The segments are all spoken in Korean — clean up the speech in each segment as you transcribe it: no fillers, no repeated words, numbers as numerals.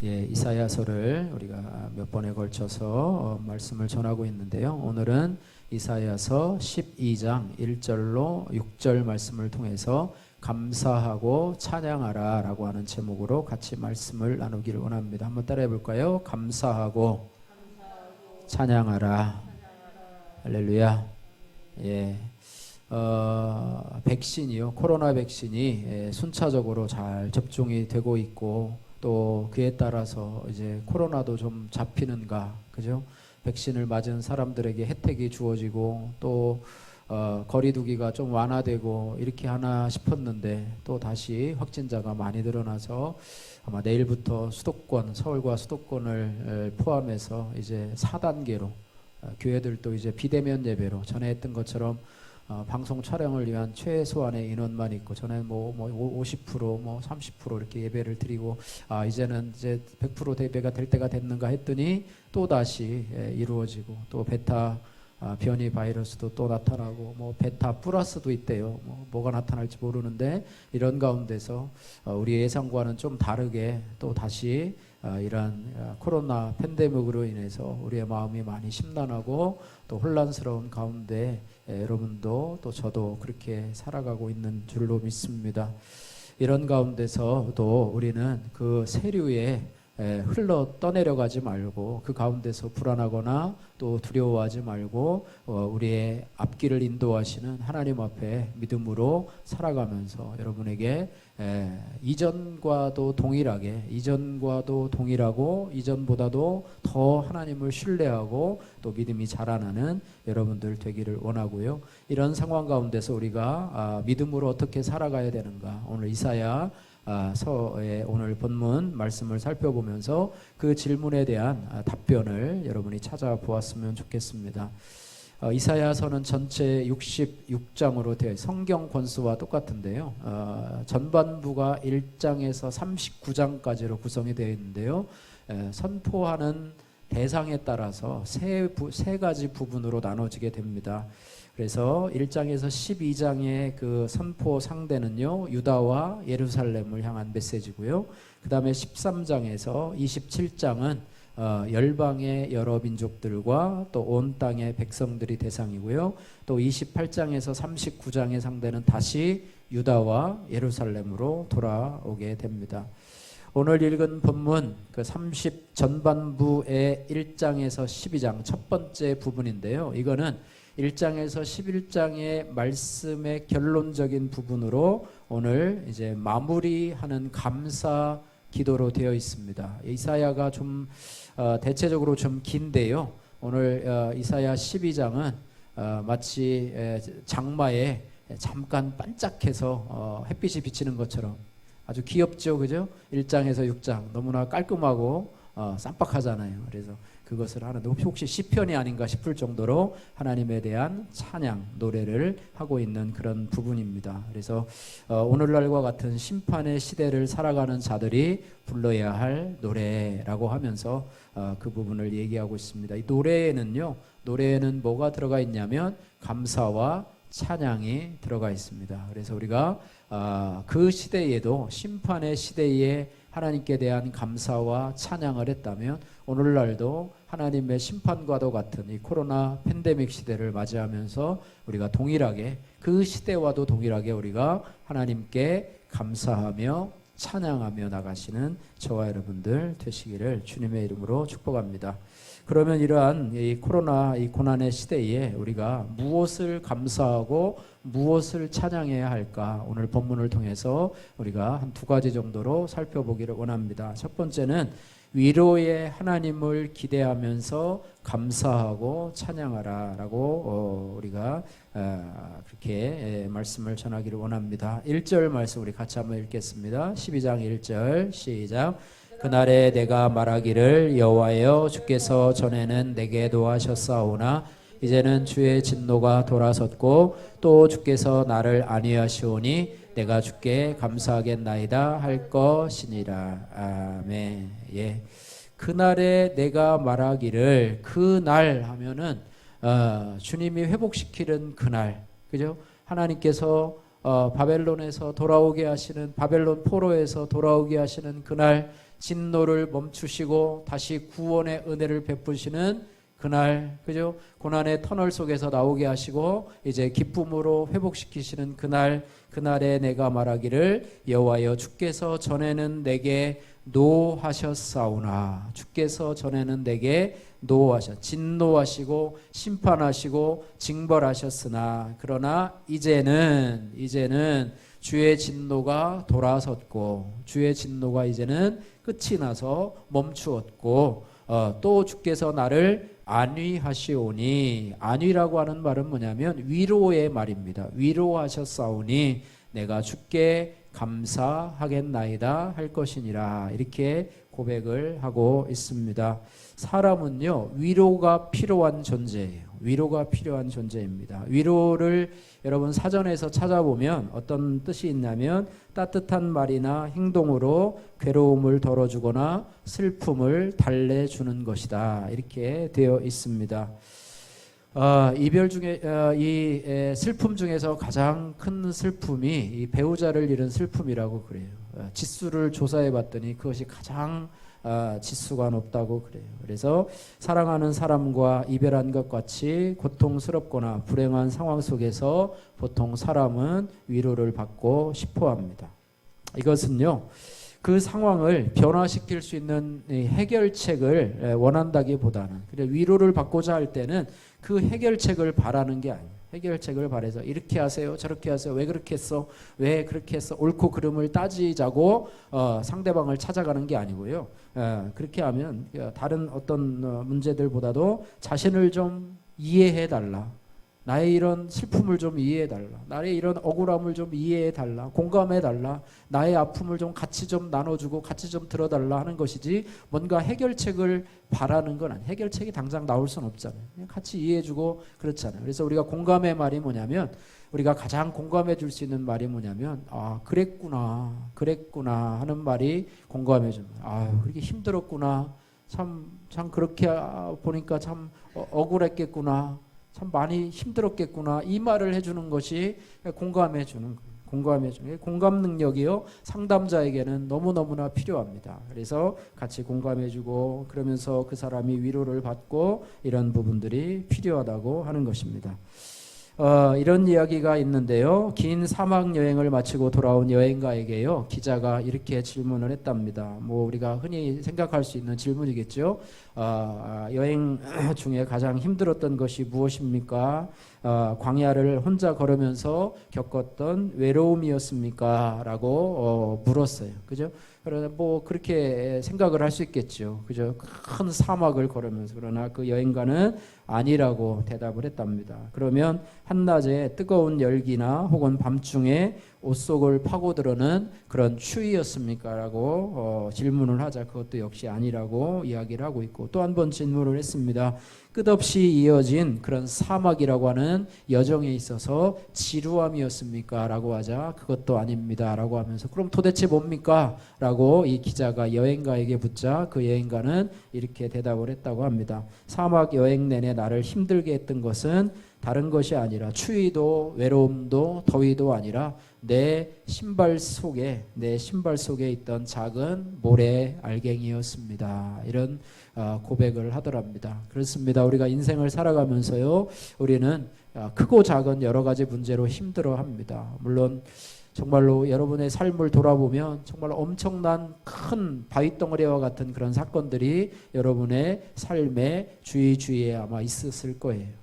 이사야서를 우리가 몇 번에 걸쳐서 말씀을 전하고 있는데요. 오늘은 이사야서 12장 1절로 6절 말씀을 통해서 감사하고 찬양하라 라고 하는 제목으로 같이 말씀을 나누기를 원합니다. 한번 따라해 볼까요? 감사하고 찬양하라. 할렐루야. 백신이요. 코로나 백신이 순차적으로 잘 접종이 되고 있고 또 그에 따라서 이제 코로나도 좀 잡히는가, 그죠? 백신을 맞은 사람들에게 혜택이 주어지고 또 거리두기가 좀 완화되고 이렇게 하나 싶었는데 또 다시 확진자가 많이 늘어나서 아마 내일부터 수도권, 서울과 수도권을 포함해서 이제 4단계로 교회들도 이제 비대면 예배로 전에 했던 것처럼 방송 촬영을 위한 최소한의 인원만 있고 전에 50% 30% 이렇게 예배를 드리고 이제는 이제 100% 대배가 될 때가 됐는가 했더니 또 다시 이루어지고 또 베타 변이 바이러스도 또 나타나고 베타 플러스도 있대요. 뭐가 나타날지 모르는데 이런 가운데서 우리 예상과는 좀 다르게 또 다시 이러한 코로나 팬데믹으로 인해서 우리의 마음이 많이 심란하고 또 혼란스러운 가운데 여러분도 또 저도 그렇게 살아가고 있는 줄로 믿습니다. 이런 가운데서도 우리는 그 세류에 흘러 떠내려가지 말고 그 가운데서 불안하거나 또 두려워하지 말고 우리의 앞길을 인도하시는 하나님 앞에 믿음으로 살아가면서 여러분에게 이전과도 동일하고 이전보다도 더 하나님을 신뢰하고 또 믿음이 자라나는 여러분들 되기를 원하고요. 이런 상황 가운데서 우리가 믿음으로 어떻게 살아가야 되는가, 오늘 이사야 서의 오늘 본문 말씀을 살펴보면서 그 질문에 대한 답변을 여러분이 찾아보았으면 좋겠습니다. 이사야서는 전체 66장으로 되어 성경 권수와 똑같은데요. 전반부가 1장에서 39장까지로 구성이 되어 있는데요. 선포하는 대상에 따라서 세 가지 부분으로 나눠지게 됩니다. 그래서 1장에서 12장의 그 선포 상대는요, 유다와 예루살렘을 향한 메시지고요. 그 다음에 13장에서 27장은 열방의 여러 민족들과 또 온 땅의 백성들이 대상이고요. 또 28장에서 39장의 상대는 다시 유다와 예루살렘으로 돌아오게 됩니다. 오늘 읽은 본문 그 30 전반부의 1장에서 12장 첫 번째 부분인데요. 이거는 1장에서 11장의 말씀의 결론적인 부분으로 오늘 이제 마무리하는 감사 기도로 되어 있습니다. 이사야가 좀 대체적으로 좀 긴데요. 오늘 이사야 12장은 마치 장마에 잠깐 반짝해서 햇빛이 비치는 것처럼 아주 귀엽죠, 그죠? 1장에서 6장 너무나 깔끔하고 쌈박하잖아요. 그래서 그것을 하는데 혹시 시편이 아닌가 싶을 정도로 하나님에 대한 찬양 노래를 하고 있는 그런 부분입니다. 그래서 오늘날과 같은 심판의 시대를 살아가는 자들이 불러야 할 노래라고 하면서 그 부분을 얘기하고 있습니다. 이 노래에는 뭐가 들어가 있냐면 감사와 찬양이 들어가 있습니다. 그래서 우리가 그 시대에도 심판의 시대에 하나님께 대한 감사와 찬양을 했다면 오늘날도 하나님의 심판과도 같은 이 코로나 팬데믹 시대를 맞이하면서 우리가 동일하게 그 시대와도 동일하게 우리가 하나님께 감사하며 찬양하며 나가시는 저와 여러분들 되시기를 주님의 이름으로 축복합니다. 그러면 이러한 이 코로나 이 고난의 시대에 우리가 무엇을 감사하고 무엇을 찬양해야 할까? 오늘 본문을 통해서 우리가 한 두 가지 정도로 살펴보기를 원합니다. 첫 번째는 위로의 하나님을 기대하면서 감사하고 찬양하라 라고 우리가 그렇게 말씀을 전하기를 원합니다. 1절 말씀 우리 같이 한번 읽겠습니다. 12장 1절 시작. 그날에 내가 말하기를 여호와여 주께서 전에는 내게 노하셨사오나 이제는 주의 진노가 돌아섰고 또 주께서 나를 안위하시오니 내가 주께 감사하겠나이다 할 것이니라. 아멘. 그날에 내가 말하기를, 그날 하면은 주님이 회복시키는 그날, 그죠? 하나님께서 바벨론에서 돌아오게 하시는, 바벨론 포로에서 돌아오게 하시는 그날, 진노를 멈추시고 다시 구원의 은혜를 베푸시는 그날, 그죠? 고난의 터널 속에서 나오게 하시고 이제 기쁨으로 회복시키시는 그날, 그날에 내가 말하기를 여호와여 주께서 전에는 내게 노하셨사오나, 주께서 전에는 내게 진노하시고 심판하시고 징벌하셨으나 그러나 이제는 주의 진노가 돌아섰고 주의 진노가 이제는 끝이 나서 멈추었고 또 주께서 나를 안위하시오니, 안위라고 하는 말은 뭐냐면 위로의 말입니다. 위로하셨사오니 내가 주께 감사하겠나이다 할 것이니라, 이렇게 고백을 하고 있습니다. 사람은요, 위로가 필요한 존재예요. 위로가 필요한 존재입니다. 위로를 여러분 사전에서 찾아보면 어떤 뜻이 있냐면 따뜻한 말이나 행동으로 괴로움을 덜어주거나 슬픔을 달래주는 것이다, 이렇게 되어 있습니다. 이별 중에 이 슬픔 중에서 가장 큰 슬픔이 이 배우자를 잃은 슬픔이라고 그래요. 지수를 조사해 봤더니 그것이 가장 지수가 높다고 그래요. 그래서 사랑하는 사람과 이별한 것 같이 고통스럽거나 불행한 상황 속에서 보통 사람은 위로를 받고 싶어 합니다. 이것은요, 그 상황을 변화시킬 수 있는 해결책을 원한다기보다는, 위로를 받고자 할 때는 그 해결책을 바라는 게 아니에요. 해결책을 바라서 이렇게 하세요, 저렇게 하세요, 왜 그렇게 했어, 왜 그렇게 했어, 옳고 그름을 따지자고 상대방을 찾아가는 게 아니고요. 그렇게 하면 다른 어떤 문제들보다도 자신을 좀 이해해 달라, 나의 이런 슬픔을 좀 이해해 달라, 나의 이런 억울함을 좀 이해해 달라, 공감해 달라, 나의 아픔을 좀 같이 좀 나눠주고 같이 좀 들어달라 하는 것이지, 뭔가 해결책을 바라는 건 아니에요. 해결책이 당장 나올 수는 없잖아요. 그냥 같이 이해해주고 그렇잖아요. 그래서 우리가 공감의 말이 뭐냐면, 우리가 가장 공감해 줄 수 있는 말이 뭐냐면, 그랬구나 하는 말이 공감해 줍니다. 그렇게 힘들었구나, 참 그렇게 보니까 참 억울했겠구나, 참 많이 힘들었겠구나, 이 말을 해주는 것이 공감해 주는 거예요. 공감 능력이요, 상담자에게는 너무너무나 필요합니다. 그래서 같이 공감해주고 그러면서 그 사람이 위로를 받고 이런 부분들이 필요하다고 하는 것입니다. 이런 이야기가 있는데요. 긴 사막 여행을 마치고 돌아온 여행가에게요, 기자가 이렇게 질문을 했답니다. 우리가 흔히 생각할 수 있는 질문이겠죠. 여행 중에 가장 힘들었던 것이 무엇입니까? 광야를 혼자 걸으면서 겪었던 외로움이었습니까? 라고 물었어요. 그죠? 그러나 그렇게 생각을 할 수 있겠죠. 그죠? 큰 사막을 걸으면서. 그러나 그 여행가는 아니라고 대답을 했답니다. 그러면 한낮에 뜨거운 열기나 혹은 밤중에 옷 속을 파고들어는 그런 추위였습니까? 라고 질문을 하자 그것도 역시 아니라고 이야기를 하고 있고, 또 한 번 질문을 했습니다. 끝없이 이어진 그런 사막이라고 하는 여정에 있어서 지루함이었습니까? 라고 하자 그것도 아닙니다 라고 하면서, 그럼 도대체 뭡니까? 라고 이 기자가 여행가에게 묻자 그 여행가는 이렇게 대답을 했다고 합니다. 사막 여행 내내 나를 힘들게 했던 것은 다른 것이 아니라 추위도 외로움도 더위도 아니라 내 신발 속에 있던 작은 모래 알갱이였습니다. 이런 고백을 하더랍니다. 그렇습니다. 우리가 인생을 살아가면서요, 우리는 크고 작은 여러 가지 문제로 힘들어합니다. 물론 정말로 여러분의 삶을 돌아보면 정말 엄청난 큰 바위덩어리와 같은 그런 사건들이 여러분의 삶의 주위에 아마 있었을 거예요.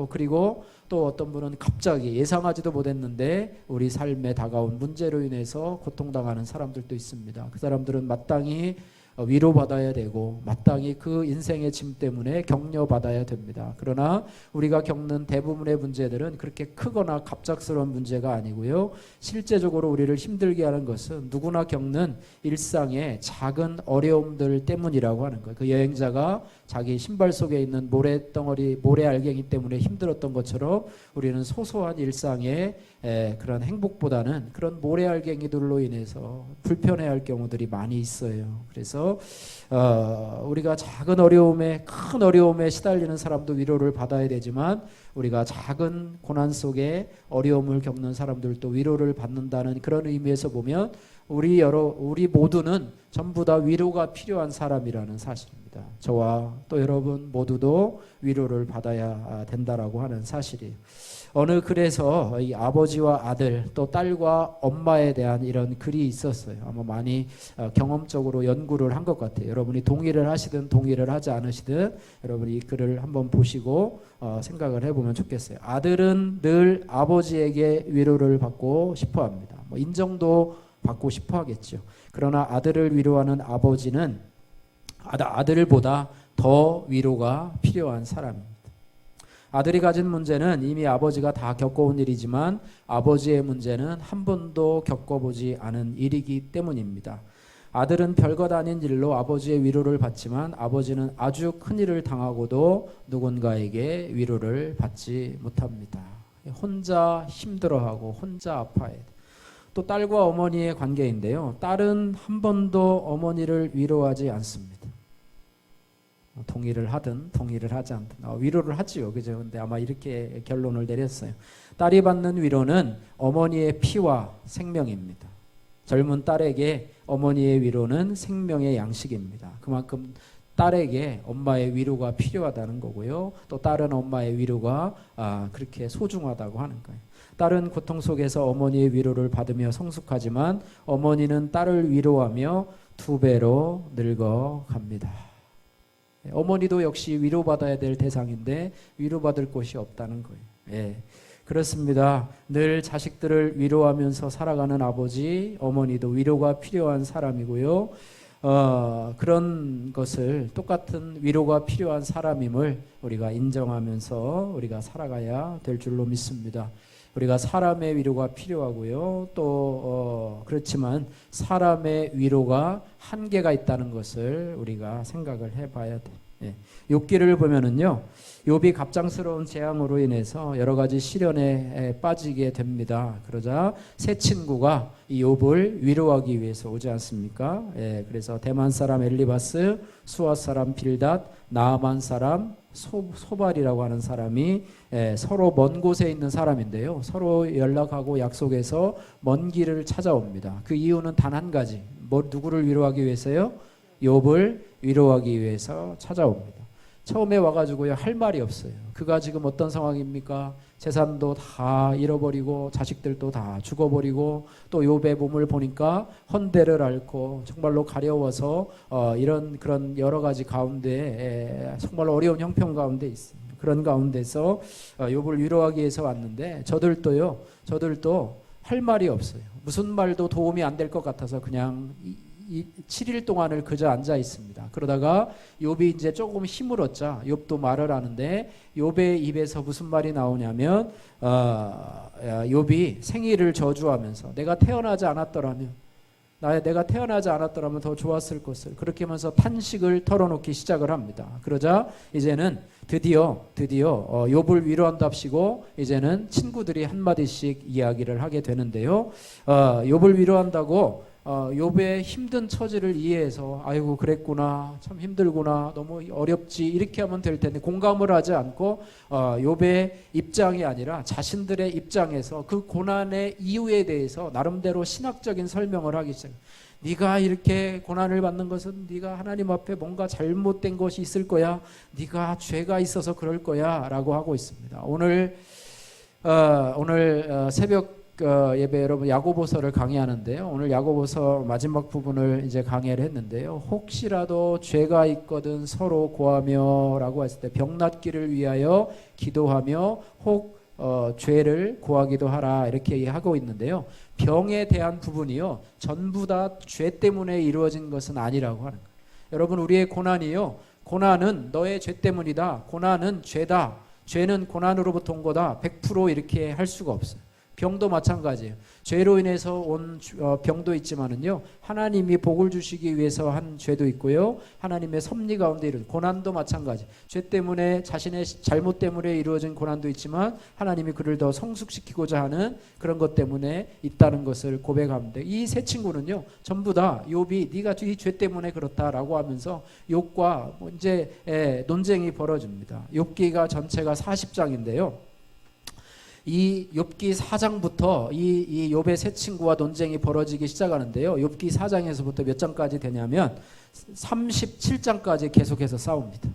그리고 또 어떤 분은 갑자기 예상하지도 못했는데 우리 삶에 다가온 문제로 인해서 고통당하는 사람들도 있습니다. 그 사람들은 마땅히 위로받아야 되고 마땅히 그 인생의 짐 때문에 격려받아야 됩니다. 그러나 우리가 겪는 대부분의 문제들은 그렇게 크거나 갑작스러운 문제가 아니고요, 실제적으로 우리를 힘들게 하는 것은 누구나 겪는 일상의 작은 어려움들 때문이라고 하는 거예요. 그 여행자가 자기 신발 속에 있는 모래 알갱이 때문에 힘들었던 것처럼 우리는 소소한 일상의 그런 행복보다는 그런 모래 알갱이들로 인해서 불편해할 경우들이 많이 있어요. 그래서 우리가 작은 어려움에, 큰 어려움에 시달리는 사람도 위로를 받아야 되지만, 우리가 작은 고난 속에 어려움을 겪는 사람들도 위로를 받는다는 그런 의미에서 보면 우리 모두는 전부 다 위로가 필요한 사람이라는 사실입니다. 저와 또 여러분 모두도 위로를 받아야 된다라고 하는 사실이에요. 그래서 이 아버지와 아들 또 딸과 엄마에 대한 이런 글이 있었어요. 아마 많이 경험적으로 연구를 한 것 같아요. 여러분이 동의를 하시든 동의를 하지 않으시든 여러분이 이 글을 한번 보시고 생각을 해보면 좋겠어요. 아들은 늘 아버지에게 위로를 받고 싶어합니다. 인정도 받고 싶어하겠죠. 그러나 아들을 위로하는 아버지는 아들보다 더 위로가 필요한 사람입니다. 아들이 가진 문제는 이미 아버지가 다 겪어온 일이지만 아버지의 문제는 한 번도 겪어보지 않은 일이기 때문입니다. 아들은 별것 아닌 일로 아버지의 위로를 받지만 아버지는 아주 큰 일을 당하고도 누군가에게 위로를 받지 못합니다. 혼자 힘들어하고 혼자 아파해야 돼. 또 딸과 어머니의 관계인데요. 딸은 한 번도 어머니를 위로하지 않습니다. 동의를 하든 동의를 하지 않든 위로를 하지요. 그죠? 근데 아마 이렇게 결론을 내렸어요. 딸이 받는 위로는 어머니의 피와 생명입니다. 젊은 딸에게 어머니의 위로는 생명의 양식입니다. 그만큼 딸에게 엄마의 위로가 필요하다는 거고요. 또 딸은 엄마의 위로가 그렇게 소중하다고 하는 거예요. 딸은 고통 속에서 어머니의 위로를 받으며 성숙하지만 어머니는 딸을 위로하며 2배로 늙어갑니다. 어머니도 역시 위로받아야 될 대상인데 위로받을 곳이 없다는 거예요. 예, 그렇습니다. 늘 자식들을 위로하면서 살아가는 아버지, 어머니도 위로가 필요한 사람이고요. 그런 것을 똑같은 위로가 필요한 사람임을 우리가 인정하면서 우리가 살아가야 될 줄로 믿습니다. 우리가 사람의 위로가 필요하고요. 또 그렇지만 사람의 위로가 한계가 있다는 것을 우리가 생각을 해봐야 돼. 예. 욥기를 보면은요, 욥이 갑작스러운 재앙으로 인해서 여러 가지 시련에 빠지게 됩니다. 그러자 세 친구가 이 욥을 위로하기 위해서 오지 않습니까? 예. 그래서 대만 사람 엘리바스, 수아 사람 빌닷, 나아만 사람 소발이라고 하는 사람이 서로 먼 곳에 있는 사람인데요. 서로 연락하고 약속해서 먼 길을 찾아옵니다. 그 이유는 단 한 가지. 누구를 위로하기 위해서요? 욥을 위로하기 위해서 찾아옵니다. 처음에 와가지고요, 할 말이 없어요. 그가 지금 어떤 상황입니까? 재산도 다 잃어버리고 자식들도 다 죽어버리고 또 욥의 몸을 보니까 헌대를 앓고 정말로 가려워서 그런 여러 가지 가운데 정말 어려운 형편 가운데 있어요. 그런 가운데서 욥을 위로하기 위해서 왔는데 저들도 할 말이 없어요. 무슨 말도 도움이 안 될 것 같아서 그냥 7일 동안을 그저 앉아 있습니다. 그러다가 욥이 이제 조금 힘을 얻자 욥도 말을 하는데 욥의 입에서 무슨 말이 나오냐면 욥이 생일을 저주하면서 내가 태어나지 않았더라면 더 좋았을 것을 그렇게 하면서 탄식을 털어놓기 시작을 합니다. 그러자 이제는 드디어 욥을 위로한답시고 이제는 친구들이 한마디씩 이야기를 하게 되는데요. 욥을 위로한다고 욥의 힘든 처지를 이해해서 아이고 그랬구나, 참 힘들구나, 너무 어렵지 이렇게 하면 될 텐데 공감을 하지 않고 욥의 입장이 아니라 자신들의 입장에서 그 고난의 이유에 대해서 나름대로 신학적인 설명을 하기 시작해요. 네가 이렇게 고난을 받는 것은 네가 하나님 앞에 뭔가 잘못된 것이 있을 거야, 네가 죄가 있어서 그럴 거야 라고 하고 있습니다. 오늘 새벽 예배 여러분 야고보서를 강의하는데요. 오늘 야고보서 마지막 부분을 이제 강의를 했는데요. 혹시라도 죄가 있거든 서로 고하며라고 했을 때 병낫기를 위하여 기도하며 혹 죄를 고하기도 하라 이렇게 하고 있는데요. 병에 대한 부분이요. 전부 다 죄 때문에 이루어진 것은 아니라고 하는 거예요. 여러분 우리의 고난이요. 고난은 너의 죄 때문이다. 고난은 죄다. 죄는 고난으로부터 온 거다. 100% 이렇게 할 수가 없어요. 병도 마찬가지예요. 죄로 인해서 온 병도 있지만은요, 하나님이 복을 주시기 위해서 한 죄도 있고요, 하나님의 섭리 가운데 이룬 고난도 마찬가지. 죄 때문에 자신의 잘못 때문에 이루어진 고난도 있지만 하나님이 그를 더 성숙시키고자 하는 그런 것 때문에 있다는 것을 고백하는데 이 세 친구는요, 전부 다 욥이 네가 이 죄 때문에 그렇다라고 하면서 욥과 이제 논쟁이 벌어집니다. 욥기가 전체가 40장인데요. 이 욥기 4장부터 이 욥의 세 친구와 논쟁이 벌어지기 시작하는데요. 욥기 4장에서부터 몇 장까지 되냐면 37장까지 계속해서 싸웁니다.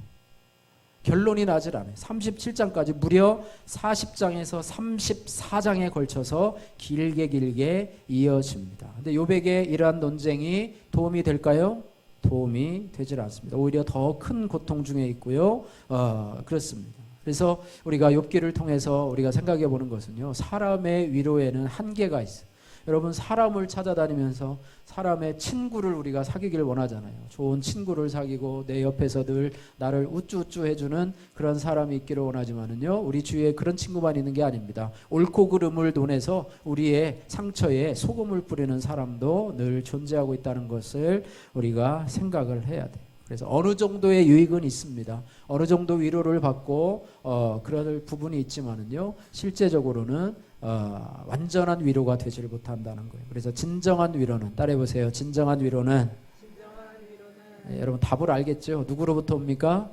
결론이 나질 않아요. 37장까지 무려 40장에서 34장에 걸쳐서 길게 이어집니다. 근데 욥에게 이러한 논쟁이 도움이 될까요? 도움이 되질 않습니다. 오히려 더 큰 고통 중에 있고요. 그렇습니다. 그래서 우리가 욥기를 통해서 우리가 생각해 보는 것은요. 사람의 위로에는 한계가 있어요. 여러분 사람을 찾아다니면서 사람의 친구를 우리가 사귀길 원하잖아요. 좋은 친구를 사귀고 내 옆에서 늘 나를 우쭈우쭈 해주는 그런 사람이 있기를 원하지만은요. 우리 주위에 그런 친구만 있는 게 아닙니다. 옳고 그름을 논해서 우리의 상처에 소금을 뿌리는 사람도 늘 존재하고 있다는 것을 우리가 생각을 해야 돼요. 그래서 어느 정도의 유익은 있습니다. 어느 정도 위로를 받고 그럴 부분이 있지만은요. 실제적으로는 완전한 위로가 되질 못한다는 거예요. 그래서 진정한 위로는 따라해보세요. 진정한 위로는 여러분 답을 알겠죠? 누구로부터 옵니까?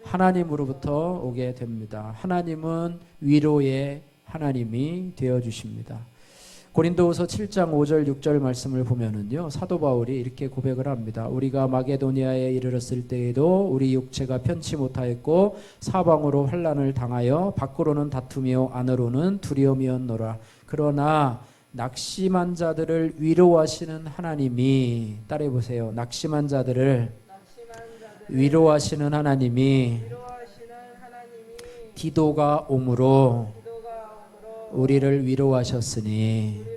하나님으로부터 오게 됩니다. 하나님은 위로의 하나님이 되어주십니다. 고린도후서 7장 5절 6절 말씀을 보면은요. 사도 바울이 이렇게 고백을 합니다. 우리가 마게도니아에 이르렀을 때에도 우리 육체가 편치 못하였고 사방으로 환난을 당하여 밖으로는 다투며 안으로는 두려움이었노라. 그러나 낙심한 자들을 위로하시는 하나님이 따라해 보세요. 낙심한 자들을 위로하시는 하나님이 디도가 오므로 우리를 위로하셨으니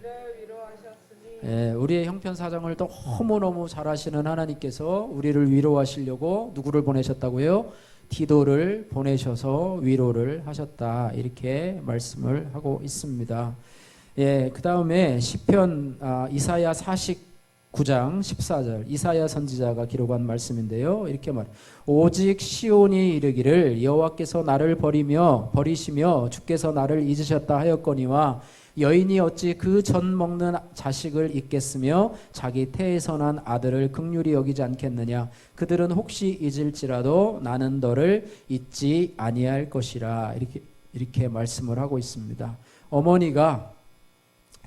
우리의 형편사정을 너무너무 잘 아시는 하나님께서 우리를 위로하시려고 누구를 보내셨다고요? 디도를 보내셔서 위로를 하셨다. 이렇게 말씀을 하고 있습니다. 그 다음에 시편 이사야 49장 14절 이사야 선지자가 기록한 말씀인데요. 이렇게 말해요. 오직 시온이 이르기를 여호와께서 나를 버리시며 주께서 나를 잊으셨다 하였거니와 여인이 어찌 그 젖 먹는 자식을 잊겠으며 자기 태에서 난 아들을 긍휼히 여기지 않겠느냐. 그들은 혹시 잊을지라도 나는 너를 잊지 아니할 것이라. 이렇게 말씀을 하고 있습니다. 어머니가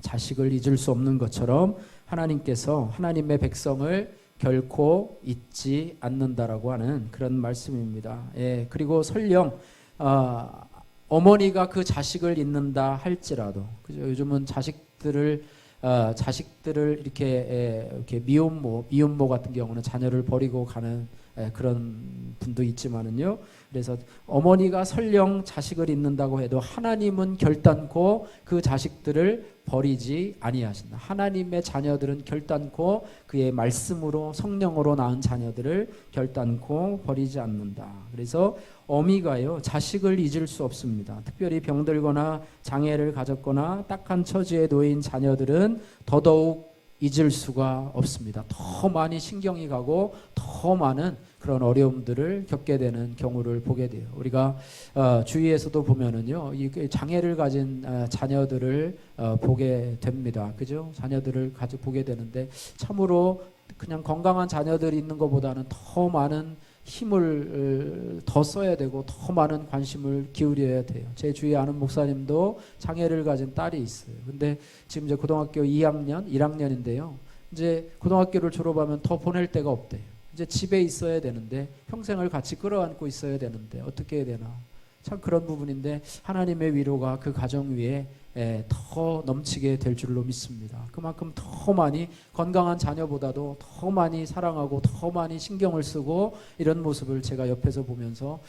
자식을 잊을 수 없는 것처럼 하나님께서 하나님의 백성을 결코 잊지 않는다라고 하는 그런 말씀입니다. 그리고 설령 어머니가 그 자식을 잊는다 할지라도, 그죠? 요즘은 자식들을 이렇게 미혼모 같은 경우는 자녀를 버리고 가는 그런 분도 있지만은요. 그래서 어머니가 설령 자식을 잊는다고 해도 하나님은 결단코 그 자식들을 버리지 아니하신다. 하나님의 자녀들은 결단코 그의 말씀으로 성령으로 낳은 자녀들을 결단코 버리지 않는다. 그래서 어미가요 자식을 잊을 수 없습니다. 특별히 병들거나 장애를 가졌거나 딱한 처지에 놓인 자녀들은 더더욱 잊을 수가 없습니다. 더 많이 신경이 가고 더 많은 그런 어려움들을 겪게 되는 경우를 보게 돼요. 우리가 주위에서도 보면은요, 이 장애를 가진 자녀들을 보게 됩니다. 그죠? 자녀들을 보게 되는데 참으로 그냥 건강한 자녀들이 있는 것보다는 더 많은 힘을 더 써야 되고 더 많은 관심을 기울여야 돼요. 제 주위에 아는 목사님도 장애를 가진 딸이 있어요. 근데 지금 이제 고등학교 2학년, 1학년인데요. 이제 고등학교를 졸업하면 더 보낼 데가 없대요. 이제 집에 있어야 되는데 평생을 같이 끌어안고 있어야 되는데 어떻게 해야 되나. 참 그런 부분인데 하나님의 위로가 그 가정 위에 더 넘치게 될 줄로 믿습니다. 그만큼 더 많이 건강한 자녀보다도 더 많이 사랑하고 더 많이 신경을 쓰고 이런 모습을 제가 옆에서 보면서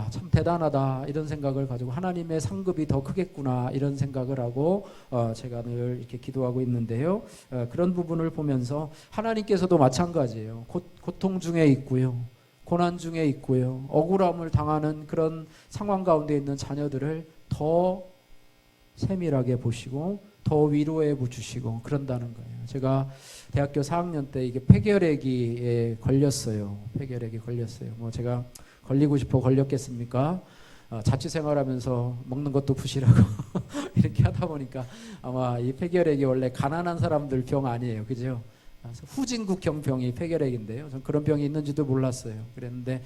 참 대단하다 이런 생각을 가지고 하나님의 상급이 더 크겠구나 이런 생각을 하고 제가 늘 이렇게 기도하고 있는데요. 그런 부분을 보면서 하나님께서도 마찬가지예요. 고통 중에 있고요. 고난 중에 있고요. 억울함을 당하는 그런 상황 가운데 있는 자녀들을 더 세밀하게 보시고 더 위로해 주시고 그런다는 거예요. 제가 대학교 4학년 때 이게 폐결핵이 걸렸어요. 폐결핵이 걸렸어요. 뭐 제가 걸리고 싶어 걸렸겠습니까? 자취 생활하면서 먹는 것도 부실하고 이렇게 하다 보니까 아마 이 폐결핵이 원래 가난한 사람들 병 아니에요. 그죠? 후진국형 병이 폐결핵인데요. 전 그런 병이 있는지도 몰랐어요. 그랬는데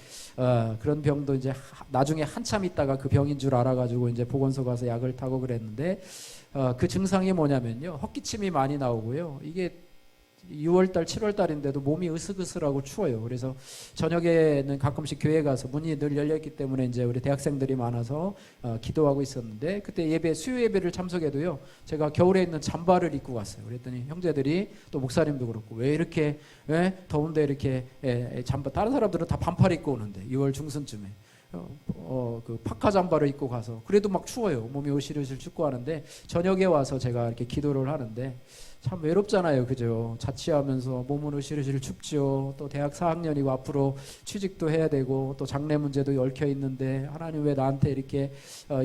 그런 병도 이제 나중에 한참 있다가 그 병인 줄 알아가지고 이제 보건소 가서 약을 타고 그랬는데 그 증상이 뭐냐면요, 헛기침이 많이 나오고요. 이게 6월달, 7월달인데도 몸이 으슬으슬하고 추워요. 그래서 저녁에는 가끔씩 교회 가서 문이 늘 열려있기 때문에 이제 우리 대학생들이 많아서 기도하고 있었는데, 그때 예배, 수요 예배를 참석해도요, 제가 겨울에 있는 잠바를 입고 갔어요. 그랬더니 형제들이, 또 목사님도 그렇고, 왜 더운데 이렇게 잠바, 다른 사람들은 다 반팔 입고 오는데 6월 중순쯤에 그 파카 잠바를 입고 가서, 그래도 막 추워요. 몸이 으실으실 춥고 하는데, 저녁에 와서 제가 이렇게 기도를 하는데 참 외롭잖아요. 그죠? 자취하면서 몸은 으실으실 춥죠. 또 대학 4학년이고 앞으로 취직도 해야 되고 또 장래 문제도 얽혀 있는데, 하나님 왜 나한테 이렇게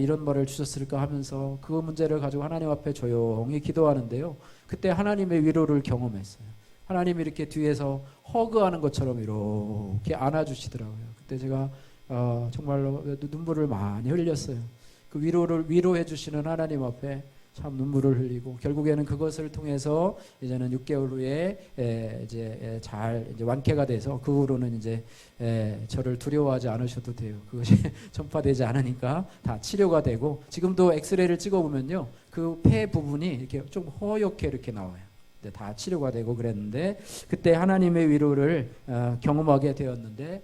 이런 말을 주셨을까 하면서 그 문제를 가지고 하나님 앞에 조용히 기도하는데요, 그때 하나님의 위로를 경험했어요. 하나님이 이렇게 뒤에서 허그하는 것처럼 이렇게 안아주시더라고요. 그때 제가 정말로 눈물을 많이 흘렸어요. 그 위로해 주시는 하나님 앞에 참 눈물을 흘리고, 결국에는 그것을 통해서 이제는 6개월 후에 이제 잘 이제 완쾌가 돼서, 그 후로는 이제 저를 두려워하지 않으셔도 돼요. 그것이 전파되지 않으니까 다 치료가 되고, 지금도 엑스레이를 찍어보면요, 그 폐 부분이 이렇게 좀 허옇게 이렇게 나와요. 다 치료가 되고 그랬는데, 그때 하나님의 위로를 경험하게 되었는데,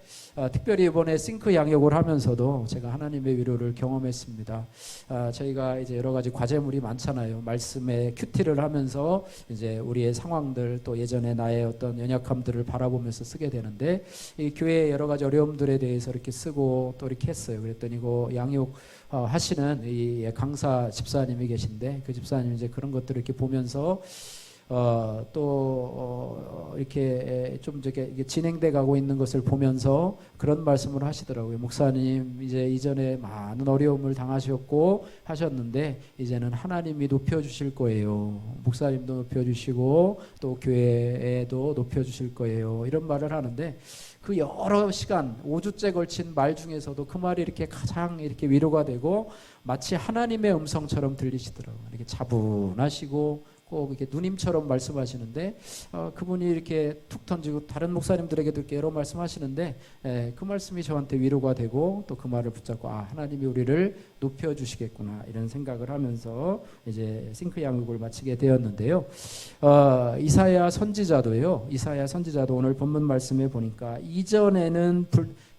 특별히 이번에 싱크 양육을 하면서도 제가 하나님의 위로를 경험했습니다. 저희가 이제 여러 가지 과제물이 많잖아요. 말씀에 큐티를 하면서 이제 우리의 상황들, 또 예전에 나의 어떤 연약함들을 바라보면서 쓰게 되는데, 이 교회의 여러 가지 어려움들에 대해서 이렇게 쓰고 또 이렇게 했어요. 그랬더니 그 양육 하시는 이 강사 집사님이 계신데, 그 집사님이 이제 그런 것들을 이렇게 보면서 이렇게 좀 이게 진행돼 가고 있는 것을 보면서 그런 말씀을 하시더라고요. 목사님, 이제 이전에 많은 어려움을 당하셨고 하셨는데 이제는 하나님이 높여주실 거예요. 목사님도 높여주시고 또 교회에도 높여주실 거예요. 이런 말을 하는데, 그 여러 시간 5주째 걸친 말 중에서도 그 말이 이렇게 가장 이렇게 위로가 되고 마치 하나님의 음성처럼 들리시더라고요. 이렇게 차분하시고 꼭 이렇게 누님처럼 말씀하시는데, 그분이 이렇게 툭 던지고 다른 목사님들에게도 이렇게 여러 말씀하시는데, 그 말씀이 저한테 위로가 되고 또 그 말을 붙잡고 하나님이 우리를 높여주시겠구나, 이런 생각을 하면서 이제 싱크 양육을 마치게 되었는데요. 이사야 선지자도 오늘 본문 말씀에 보니까, 이전에는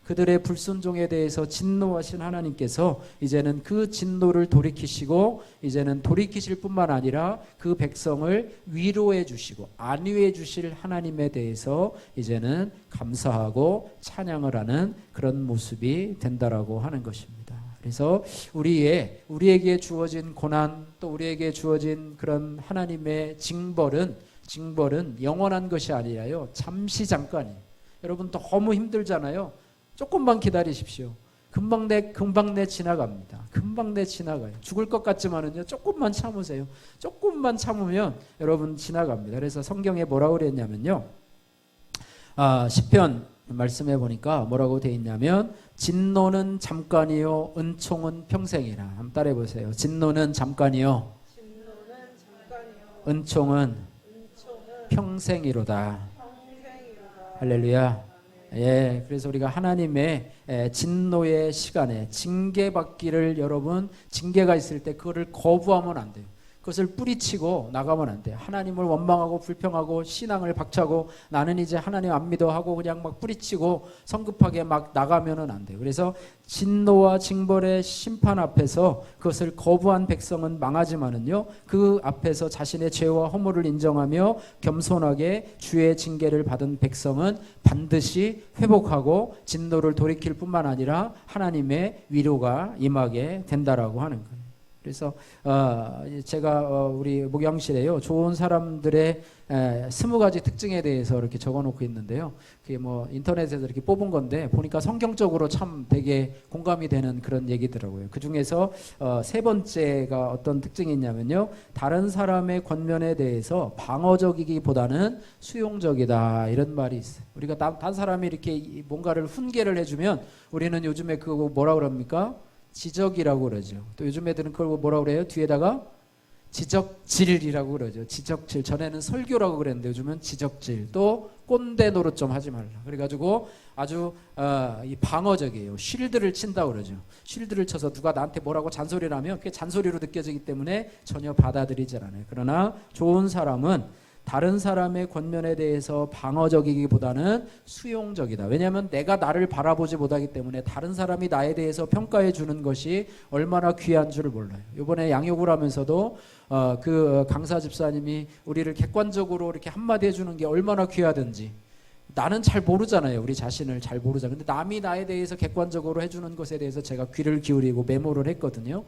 그들의 불순종에 대해서 진노하신 하나님께서 이제는 그 진노를 돌이키시고, 이제는 돌이키실 뿐만 아니라 그 백성을 위로해 주시고 안위해 주실 하나님에 대해서 이제는 감사하고 찬양을 하는 그런 모습이 된다라고 하는 것입니다. 그래서 우리에게 주어진 고난, 또 우리에게 주어진 그런 하나님의 징벌은 영원한 것이 아니라요, 잠시 잠깐이에요. 여러분 너무 힘들잖아요. 조금만 기다리십시오. 금방 내 지나갑니다. 금방 내 지나가요. 죽을 것 같지만은요, 조금만 참으세요. 조금만 참으면 여러분 지나갑니다. 그래서 성경에 뭐라고 그랬냐면요, 시편 말씀해 보니까 뭐라고 돼 있냐면, 진노는 잠깐이요 은총은 평생이라. 한번 따라해 보세요. 진노는 잠깐이요 은총은 평생이로다. 할렐루야. 예, 그래서 우리가 하나님의 진노의 시간에 징계받기를, 여러분 징계가 있을 때 그거를 거부하면 안 돼요. 그것을 뿌리치고 나가면 안 돼요. 하나님을 원망하고 불평하고 신앙을 박차고 나는 이제 하나님 안 믿어 하고 그냥 막 뿌리치고 성급하게 막 나가면은 안 돼요. 그래서 진노와 징벌의 심판 앞에서 그것을 거부한 백성은 망하지만은요, 그 앞에서 자신의 죄와 허물을 인정하며 겸손하게 주의 징계를 받은 백성은 반드시 회복하고 진노를 돌이킬 뿐만 아니라 하나님의 위로가 임하게 된다라고 하는 거예요. 그래서 제가 우리 목양실에요, 좋은 사람들의 20가지 특징에 대해서 이렇게 적어놓고 있는데요. 그게 뭐 인터넷에서 이렇게 뽑은 건데 보니까 성경적으로 참 되게 공감이 되는 그런 얘기더라고요. 그 중에서 세 번째가 어떤 특징이 있냐면요, 다른 사람의 권면에 대해서 방어적이기보다는 수용적이다, 이런 말이 있어요. 우리가 다른 사람이 이렇게 뭔가를 훈계를 해주면 우리는 요즘에 그거 뭐라 그럽니까? 지적이라고 그러죠. 또 요즘 애들은 그걸 뭐라 그래요? 뒤에다가 지적질이라고 그러죠. 지적질. 전에는 설교라고 그랬는데 요즘은 지적질. 또 꼰대 노릇 좀 하지 말라. 그래가지고 아주 이 방어적이에요. 쉴드를 친다고 그러죠. 쉴드를 쳐서 누가 나한테 뭐라고 잔소리를 하면 그게 잔소리로 느껴지기 때문에 전혀 받아들이지 않아요. 그러나 좋은 사람은 다른 사람의 권면에 대해서 방어적이기보다는 수용적이다. 왜냐하면 내가 나를 바라보지 못하기 때문에 다른 사람이 나에 대해서 평가해 주는 것이 얼마나 귀한 줄을 몰라요. 이번에 양육을 하면서도 그 강사 집사님이 우리를 객관적으로 이렇게 한마디 해주는 게 얼마나 귀하든지, 나는 잘 모르잖아요. 우리 자신을 잘 모르잖아요. 근데 남이 나에 대해서 객관적으로 해주는 것에 대해서 제가 귀를 기울이고 메모를 했거든요.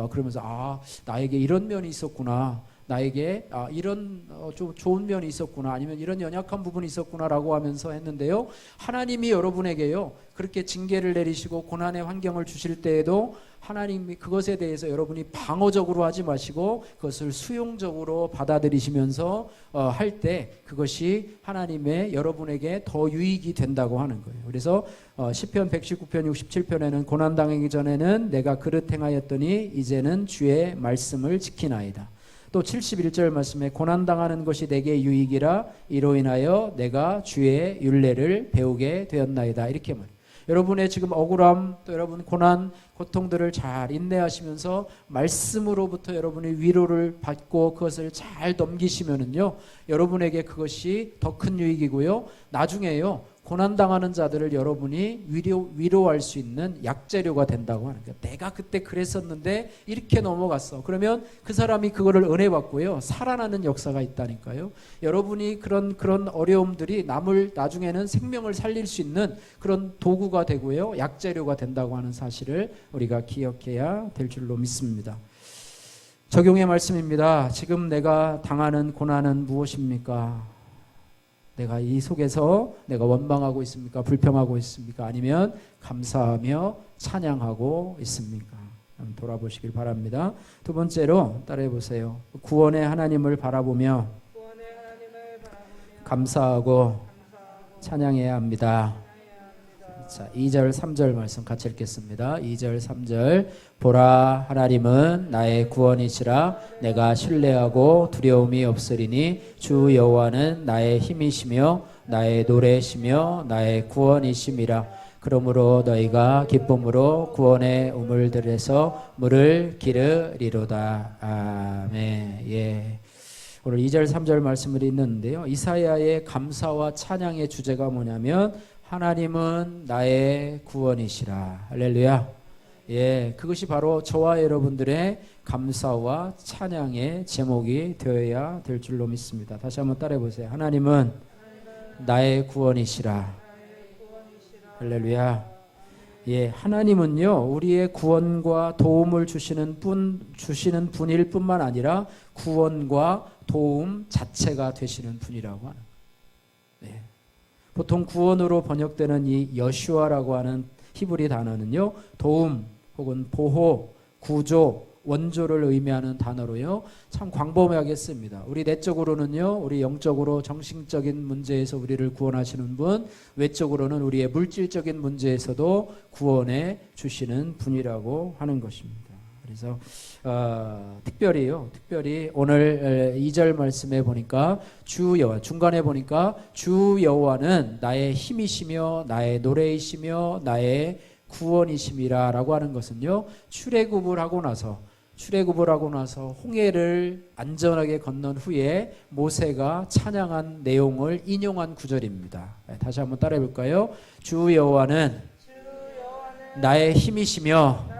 그러면서 나에게 이런 면이 있었구나. 나에게 이런 좀 좋은 면이 있었구나, 아니면 이런 연약한 부분이 있었구나라고 하면서 했는데요. 하나님이 여러분에게요 그렇게 징계를 내리시고 고난의 환경을 주실 때에도 하나님이 그것에 대해서 여러분이 방어적으로 하지 마시고 그것을 수용적으로 받아들이시면서 할 때 그것이 하나님의 여러분에게 더 유익이 된다고 하는 거예요. 그래서 시편 119편 67편에는 고난당하기 전에는 내가 그릇 행하였더니 이제는 주의 말씀을 지키나이다. 또 71절 말씀에 고난당하는 것이 내게 유익이라 이로 인하여 내가 주의 율례를 배우게 되었나이다. 이렇게 말해요. 여러분의 지금 억울함, 또 여러분 고난, 고통들을 잘 인내하시면서 말씀으로부터 여러분이 위로를 받고 그것을 잘 넘기시면은요, 여러분에게 그것이 더 큰 유익이고요. 나중에요, 고난당하는 자들을 여러분이 위로할 수 있는 약재료가 된다고 하는 거예요. 내가 그때 그랬었는데 이렇게 넘어갔어. 그러면 그 사람이 그거를 은혜 받고요, 살아나는 역사가 있다니까요. 여러분이 그런 어려움들이 남을 나중에는 생명을 살릴 수 있는 그런 도구가 되고요, 약재료가 된다고 하는 사실을 우리가 기억해야 될 줄로 믿습니다. 적용의 말씀입니다. 지금 내가 당하는 고난은 무엇입니까? 내가 이 속에서 내가 원망하고 있습니까? 불평하고 있습니까? 아니면 감사하며 찬양하고 있습니까? 한번 돌아보시길 바랍니다. 두 번째로 따라해 보세요. 구원의 하나님을 바라보며 감사하고 찬양해야 합니다. 자, 2절 3절 말씀 같이 읽겠습니다. 2절 3절. 보라, 하나님은 나의 구원이시라. 내가 신뢰하고 두려움이 없으리니 주 여호와는 나의 힘이시며 나의 노래시며 나의 구원이심이라. 그러므로 너희가 기쁨으로 구원의 우물들에서 물을 기르리로다. 아멘. 예. 오늘 2절 3절 말씀을 읽는데요, 이사야의 감사와 찬양의 주제가 뭐냐면 하나님은 나의 구원이시라. 할렐루야. 예, 그것이 바로 저와 여러분들의 감사와 찬양의 제목이 되어야 될 줄로 믿습니다. 다시 한번 따라해 보세요. 하나님은 나의 구원이시라. 할렐루야. 예, 하나님은요 우리의 구원과 도움을 주시는 분일 뿐만 아니라 구원과 도움 자체가 되시는 분이라고 하는 거예요. 예. 보통 구원으로 번역되는 이 여슈아라고 하는 히브리 단어는요, 도움 혹은 보호, 구조, 원조를 의미하는 단어로요, 참 광범위하게 씁니다. 우리 내적으로는요, 우리 영적으로 정신적인 문제에서 우리를 구원하시는 분, 외적으로는 우리의 물질적인 문제에서도 구원해 주시는 분이라고 하는 것입니다. 그래서 특별히 오늘 2절 말씀에 보니까 주 여호와, 중간에 보니까 주 여호와는 나의 힘이시며 나의 노래이시며 나의 구원이심이라 라고 하는 것은요, 출애굽을 하고 나서 홍해를 안전하게 건넌 후에 모세가 찬양한 내용을 인용한 구절입니다. 다시 한번 따라해 볼까요? 주 여호와는 나의 힘이시며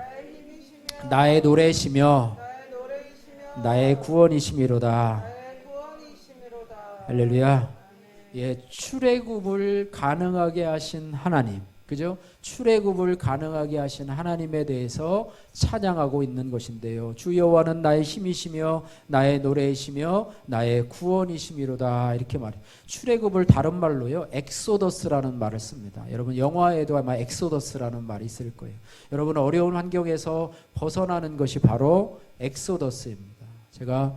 나의 노래이시며 나의 구원이시미로다. 할렐루야. 예, 출애굽을 가능하게 하신 하나님, 그죠? 출애굽을 가능하게 하신 하나님에 대해서 찬양하고 있는 것인데요. 주 여호와는 나의 힘이시며 나의 노래이시며 나의 구원이시미로다. 이렇게 말해요. 출애굽을 다른 말로요, 엑소더스라는 말을 씁니다. 여러분 영화에도 아마 엑소더스라는 말이 있을 거예요. 여러분 어려운 환경에서 벗어나는 것이 바로 엑소더스입니다. 제가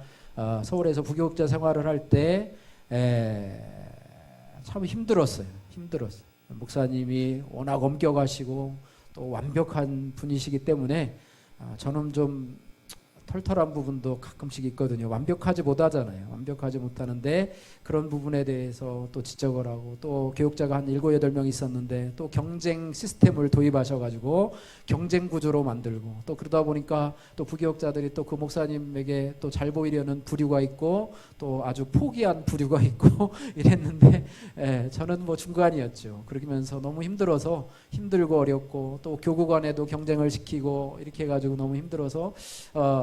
서울에서 부교육자 생활을 할 때 참 힘들었어요. 목사님이 워낙 엄격하시고 또 완벽한 분이시기 때문에 저는 좀 털털한 부분도 가끔씩 있거든요. 완벽하지 못하잖아요. 완벽하지 못하는데 그런 부분에 대해서 또 지적을 하고, 또 교육자가 한 7, 8명 있었는데 또 경쟁 시스템을 도입하셔가지고 경쟁 구조로 만들고, 또 그러다 보니까 또 부교육자들이 또 그 목사님에게 또 잘 보이려는 부류가 있고 또 아주 포기한 부류가 있고 이랬는데, 저는 뭐 중간이었죠. 그러면서 너무 힘들어서, 힘들고 어렵고, 또 교구 간에도 경쟁을 시키고 이렇게 해가지고 너무 힘들어서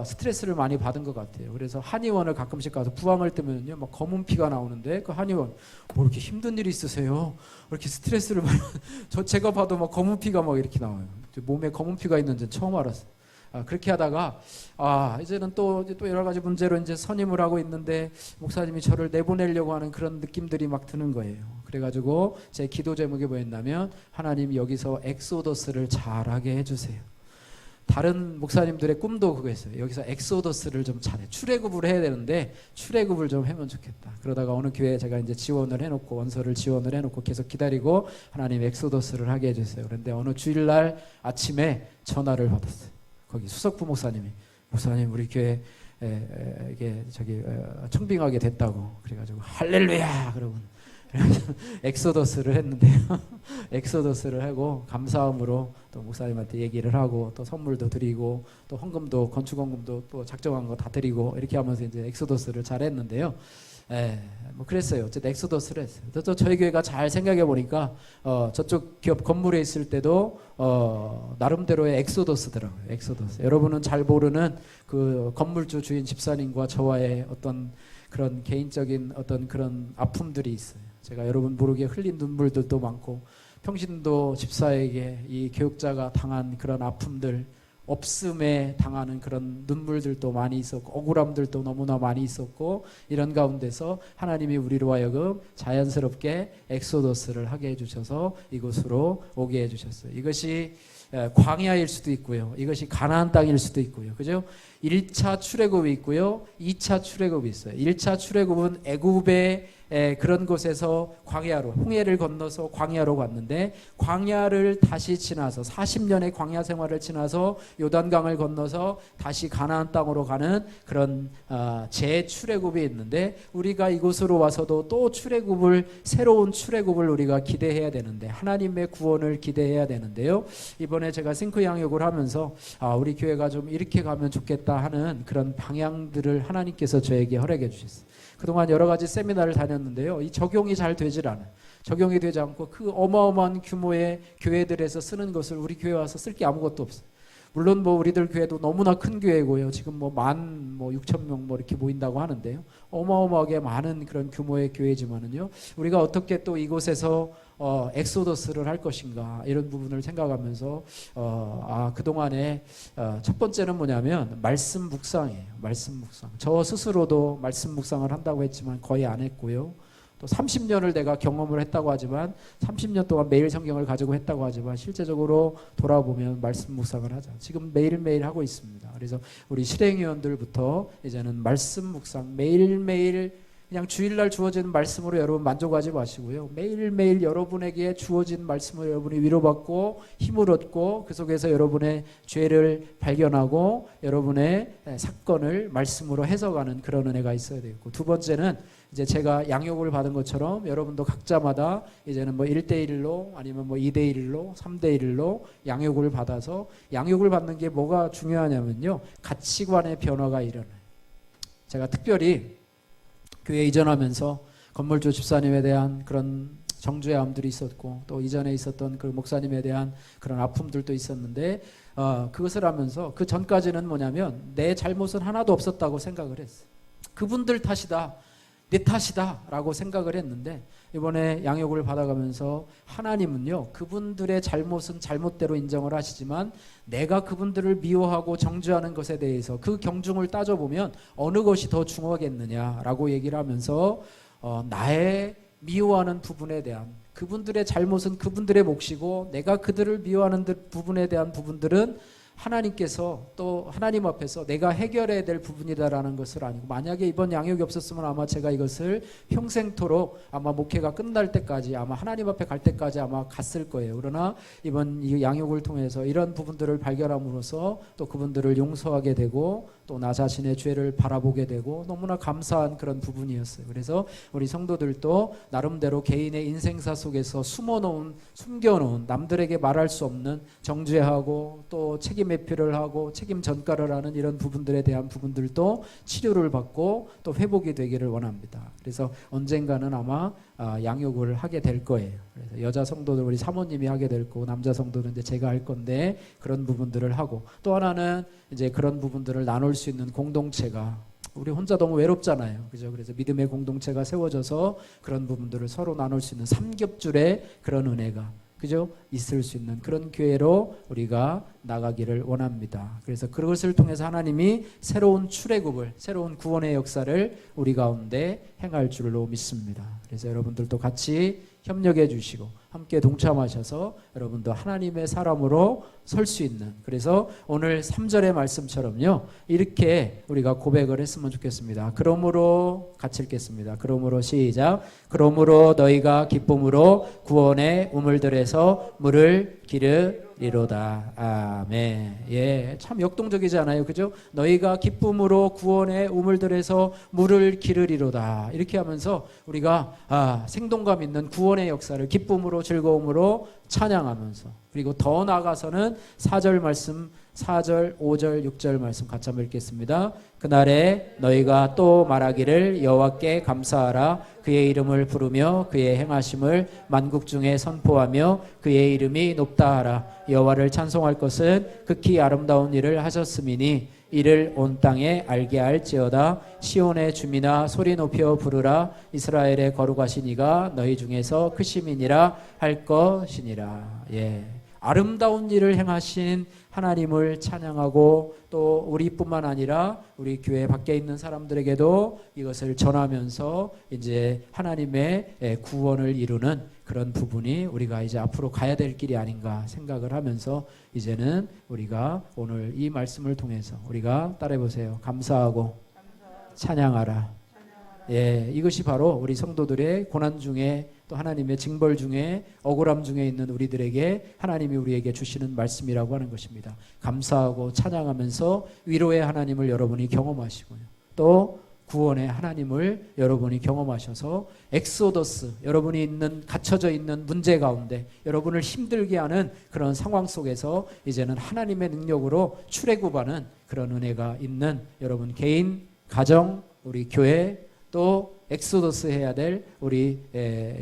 스트레스를 많이 받은 것 같아요. 그래서 한의원을 가끔씩 가서 부항을 뜨면요, 막 검은 피가 나오는데, 그 한의원 뭐 이렇게 힘든 일이 있으세요? 이렇게 스트레스를 많이 제가 봐도 막 검은 피가 막 이렇게 나와요. 몸에 검은 피가 있는지 처음 알았어요. 그렇게 하다가 이제는 또 여러 가지 문제로 이제 선임을 하고 있는데 목사님이 저를 내보내려고 하는 그런 느낌들이 막 드는 거예요. 그래가지고 제 기도 제목이 뭐였냐면, 하나님 여기서 엑소더스를 잘하게 해주세요. 다른 목사님들의 꿈도 그거였어요. 여기서 엑소더스를 좀 잘해, 출애굽을 해야 되는데 출애굽을 좀 하면 좋겠다. 그러다가 어느 교회에 제가 이제 지원을 해놓고, 원서를 지원을 해놓고 계속 기다리고, 하나님 엑소더스를 하게 해주세요. 그런데 어느 주일날 아침에 전화를 받았어요. 거기 수석부 목사님이, 목사님 우리 교회 이게 청빙하게 됐다고. 그래가지고 할렐루야 그러고 엑소더스를 했는데요. 엑소더스를 하고 감사함으로 또 목사님한테 얘기를 하고, 또 선물도 드리고, 또 헌금도, 건축헌금도 또 작정한 거 다 드리고, 이렇게 하면서 이제 엑소더스를 잘 했는데요. 뭐 그랬어요. 어쨌든 엑소더스를 했어요. 또 저희 교회가 잘 생각해 보니까 저쪽 기업 건물에 있을 때도 나름대로의 엑소더스더라고요. 엑소더스. 여러분은 잘 모르는 그 건물주 주인 집사님과 저와의 어떤 그런 개인적인 어떤 그런 아픔들이 있어요. 제가 여러분 모르게 흘린 눈물들도 많고, 평신도 집사에게 이 교육자가 당한 그런 아픔들, 없음에 당하는 그런 눈물들도 많이 있었고, 억울함들도 너무나 많이 있었고, 이런 가운데서 하나님이 우리로 하여금 자연스럽게 엑소더스를 하게 해주셔서 이곳으로 오게 해주셨어요. 이것이 광야일 수도 있고요, 이것이 가나안 땅일 수도 있고요. 그죠? 1차 출애굽이 있고요, 2차 출애굽이 있어요. 1차 출애굽은 애굽의 그런 곳에서 광야로, 홍해를 건너서 광야로 갔는데, 광야를 다시 지나서 40년의 광야 생활을 지나서 요단강을 건너서 다시 가나안 땅으로 가는 그런 재출애굽이 있는데, 우리가 이곳으로 와서도 또 새로운 출애굽을 우리가 기대해야 되는데, 하나님의 구원을 기대해야 되는데요. 이번에 제가 싱크 양육을 하면서 우리 교회가 좀 이렇게 가면 좋겠다 하는 그런 방향들을 하나님께서 저에게 허락해 주셨어요. 그동안 여러 가지 세미나를 다녔는데요, 이 적용이 잘 되질 않아요. 적용이 되지 않고, 그 어마어마한 규모의 교회들에서 쓰는 것을 우리 교회 와서 쓸 게 아무것도 없어요. 물론 뭐 우리들 교회도 너무나 큰 교회고요. 지금 뭐 16,000명 뭐 이렇게 모인다고 하는데요. 어마어마하게 많은 그런 규모의 교회지만은요, 우리가 어떻게 또 이곳에서 엑소더스를 할 것인가, 이런 부분을 생각하면서 그동안에 첫 번째는 뭐냐면 말씀 묵상이에요. 말씀 묵상. 저 스스로도 말씀 묵상을 한다고 했지만 거의 안 했고요. 또 30년을 내가 경험을 했다고 하지만, 30년 동안 매일 성경을 가지고 했다고 하지만, 실제적으로 돌아보면 말씀 묵상을 하자. 지금 매일매일 하고 있습니다. 그래서 우리 실행위원들부터 이제는 말씀 묵상, 매일매일 그냥 주일날 주어지는 말씀으로 여러분 만족하지 마시고요, 매일매일 여러분에게 주어진 말씀을 여러분이 위로받고 힘을 얻고, 그 속에서 여러분의 죄를 발견하고 여러분의 사건을 말씀으로 해석하는 그런 은혜가 있어야 되겠고, 두 번째는 이제 제가 양육을 받은 것처럼 여러분도 각자마다 이제는 뭐 1대1로 아니면 뭐 2대1로 3대1로 양육을 받아서, 양육을 받는 게 뭐가 중요하냐면요, 가치관의 변화가 일어나요. 제가 특별히 교회 이전하면서 건물주 집사님에 대한 그런 정죄의 암들이 있었고, 또 이전에 있었던 그 목사님에 대한 그런 아픔들도 있었는데, 그것을 하면서 그 전까지는 뭐냐면 내 잘못은 하나도 없었다고 생각을 했어요. 그분들 탓이다, 내 탓이다 라고 생각을 했는데, 이번에 양육을 받아가면서 하나님은요, 그분들의 잘못은 잘못대로 인정을 하시지만, 내가 그분들을 미워하고 정죄하는 것에 대해서 그 경중을 따져보면 어느 것이 더 중요하겠느냐라고 얘기를 하면서 나의 미워하는 부분에 대한, 그분들의 잘못은 그분들의 몫이고 내가 그들을 미워하는 부분에 대한 부분들은 하나님께서 또 하나님 앞에서 내가 해결해야 될 부분이다라는 것을 아니고, 만약에 이번 양육이 없었으면 아마 제가 이것을 평생토록 아마 목회가 끝날 때까지, 아마 하나님 앞에 갈 때까지 아마 갔을 거예요. 그러나 이번 이 양육을 통해서 이런 부분들을 발견함으로써 또 그분들을 용서하게 되고 또 나 자신의 죄를 바라보게 되고 너무나 감사한 그런 부분이었어요. 그래서 우리 성도들도 나름대로 개인의 인생사 속에서 숨겨놓은 남들에게 말할 수 없는 정죄하고 또 책임 회피를 하고 책임 전가를 하는 이런 부분들에 대한 부분들도 치료를 받고 또 회복이 되기를 원합니다. 그래서 언젠가는 아마 양육을 하게 될 거예요. 그래서 여자 성도들 우리 사모님이 하게 될 거고, 남자 성도는 이제 제가 할 건데, 그런 부분들을 하고, 또 하나는 이제 그런 부분들을 나눌 수 있는 공동체가, 우리 혼자 너무 외롭잖아요. 그죠? 그래서 믿음의 공동체가 세워져서 그런 부분들을 서로 나눌 수 있는 삼겹줄의 그런 은혜가, 그죠? 있을 수 있는 그런 교회로 우리가 나가기를 원합니다. 그래서 그것을 통해서 하나님이 새로운 출애굽을, 새로운 구원의 역사를 우리 가운데 행할 줄로 믿습니다. 그래서 여러분들도 같이 협력해 주시고 함께 동참하셔서 여러분도 하나님의 사람으로 설 수 있는, 그래서 오늘 3절의 말씀처럼요, 이렇게 우리가 고백을 했으면 좋겠습니다. 그러므로 같이 읽겠습니다. 그러므로 시작. 그러므로 너희가 기쁨으로 구원의 우물들에서 물을 기르리로다. 아멘. 예, 참 역동적이지 않아요? 그죠? 너희가 기쁨으로 구원의 우물들에서 물을 기르리로다. 이렇게 하면서 우리가 생동감 있는 구원의 역사를 기쁨으로, 즐거움으로 찬양하면서, 그리고 더 나아가서는 4절 말씀, 4절, 5절, 6절 말씀 같이 한번 읽겠습니다. 그날에 너희가 또 말하기를 여호와께 감사하라. 그의 이름을 부르며 그의 행하심을 만국 중에 선포하며 그의 이름이 높다 하라. 여호와를 찬송할 것은 극히 아름다운 일을 하셨음이니 이를 온 땅에 알게 할지어다. 시온의 주민아 소리 높여 부르라. 이스라엘의 거룩하신 이가 너희 중에서 크심이니라 할 것이니라. 예, 아름다운 일을 행하신 하나님을 찬양하고, 또 우리뿐만 아니라 우리 교회 밖에 있는 사람들에게도 이것을 전하면서 이제 하나님의 구원을 이루는 그런 부분이 우리가 이제 앞으로 가야 될 길이 아닌가 생각을 하면서, 이제는 우리가 오늘 이 말씀을 통해서 우리가 따라해 보세요. 감사하고 찬양하라. 예, 이것이 바로 우리 성도들의 고난 중에, 또 하나님의 징벌 중에, 억울함 중에 있는 우리들에게 하나님이 우리에게 주시는 말씀이라고 하는 것입니다. 감사하고 찬양하면서 위로의 하나님을 여러분이 경험하시고요, 또 구원의 하나님을 여러분이 경험하셔서 엑소더스, 여러분이 있는 갇혀져 있는 문제 가운데 여러분을 힘들게 하는 그런 상황 속에서 이제는 하나님의 능력으로 출애굽하는 그런 은혜가 있는 여러분 개인, 가정, 우리 교회, 또 엑소더스 해야 될 우리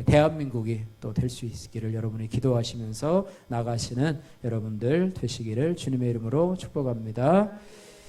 대한민국이 또 될 수 있기를 여러분이 기도하시면서 나가시는 여러분들 되시기를 주님의 이름으로 축복합니다.